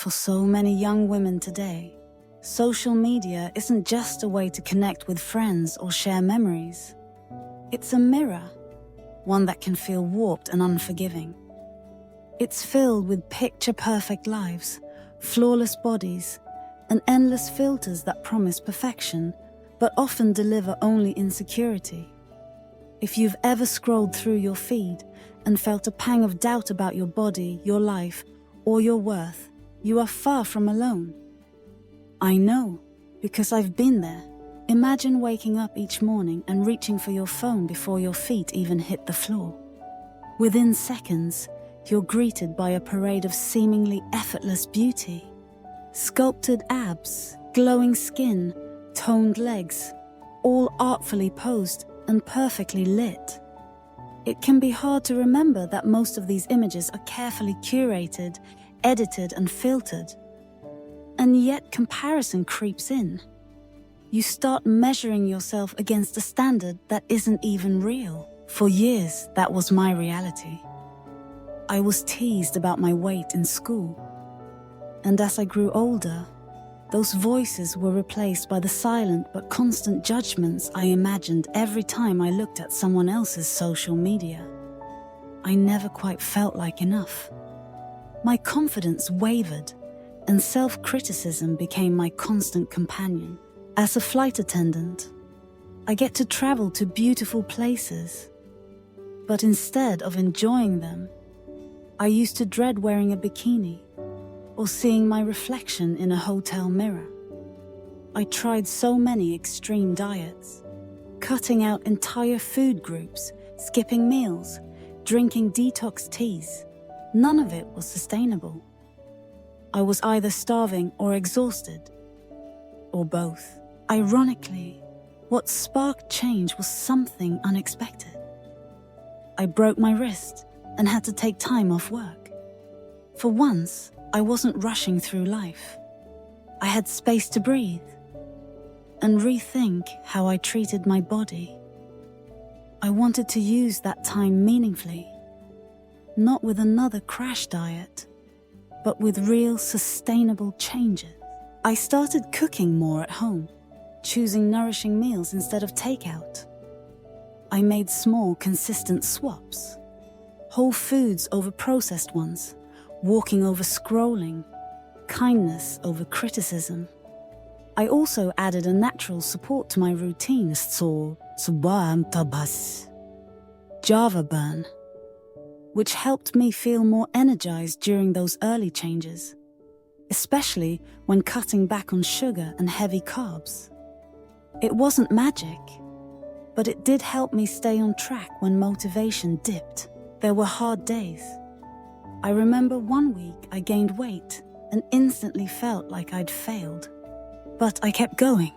For so many young women today, social media isn't just a way to connect with friends or share memories. It's a mirror, one that can feel warped and unforgiving. It's filled with picture-perfect lives, flawless bodies, and endless filters that promise perfection, but often deliver only insecurity. If you've ever scrolled through your feed and felt a pang of doubt about your body, your life, or your worth, you are far from alone. I know, because I've been there. Imagine waking up each morning and reaching for your phone before your feet even hit the floor. Within seconds, you're greeted by a parade of seemingly effortless beauty. Sculpted abs, glowing skin, toned legs, all artfully posed and perfectly lit. It can be hard to remember that most of these images are carefully curated, edited, and filtered. And yet comparison creeps in. You start measuring yourself against a standard that isn't even real. For years, that was my reality. I was teased about my weight in school. And as I grew older, those voices were replaced by the silent but constant judgments I imagined every time I looked at someone else's social media. I never quite felt like enough. My confidence wavered, and self-criticism became my constant companion. As a flight attendant, I get to travel to beautiful places. But instead of enjoying them, I used to dread wearing a bikini or seeing my reflection in a hotel mirror. I tried so many extreme diets, cutting out entire food groups, skipping meals, drinking detox teas. None of it was sustainable. I was either starving or exhausted, or both. Ironically, what sparked change was something unexpected. I broke my wrist and had to take time off work. For once, I wasn't rushing through life. I had space to breathe and rethink how I treated my body. I wanted to use that time meaningfully, not with another crash diet, but with real sustainable changes. I started cooking more at home, choosing nourishing meals instead of takeout. I made small, consistent swaps. Whole foods over processed ones, walking over scrolling, kindness over criticism. I also added a natural support to my routine, so tabas, Java burn, which helped me feel more energized during those early changes, especially when cutting back on sugar and heavy carbs. It wasn't magic, but it did help me stay on track when motivation dipped. There were hard days. I remember one week I gained weight and instantly felt like I'd failed. But I kept going.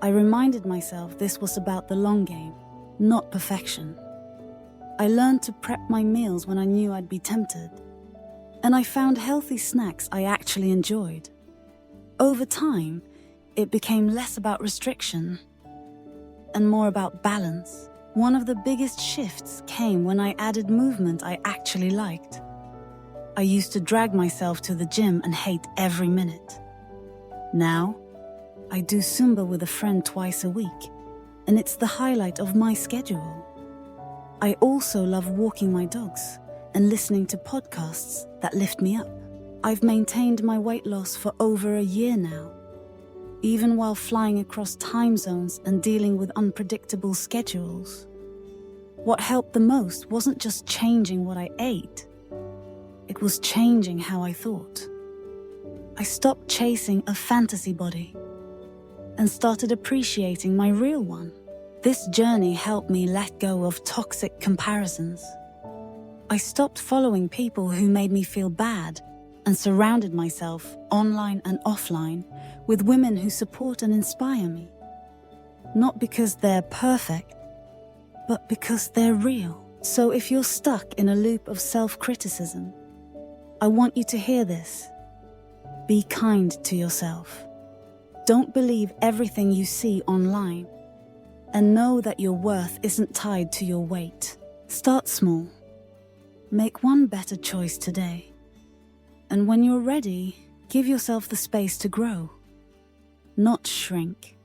I reminded myself this was about the long game, not perfection. I learned to prep my meals when I knew I'd be tempted. And I found healthy snacks I actually enjoyed. Over time, it became less about restriction and more about balance. One of the biggest shifts came when I added movement I actually liked. I used to drag myself to the gym and hate every minute. Now, I do Zumba with a friend twice a week, and it's the highlight of my schedule. I also love walking my dogs and listening to podcasts that lift me up. I've maintained my weight loss for over a year now, even while flying across time zones and dealing with unpredictable schedules. What helped the most wasn't just changing what I ate. It was changing how I thought. I stopped chasing a fantasy body and started appreciating my real one. This journey helped me let go of toxic comparisons. I stopped following people who made me feel bad and surrounded myself, online and offline, with women who support and inspire me. Not because they're perfect, but because they're real. So if you're stuck in a loop of self-criticism, I want you to hear this. Be kind to yourself. Don't believe everything you see online, and know that your worth isn't tied to your weight. Start small. Make one better choice today, And when you're ready, give yourself the space to grow, not shrink.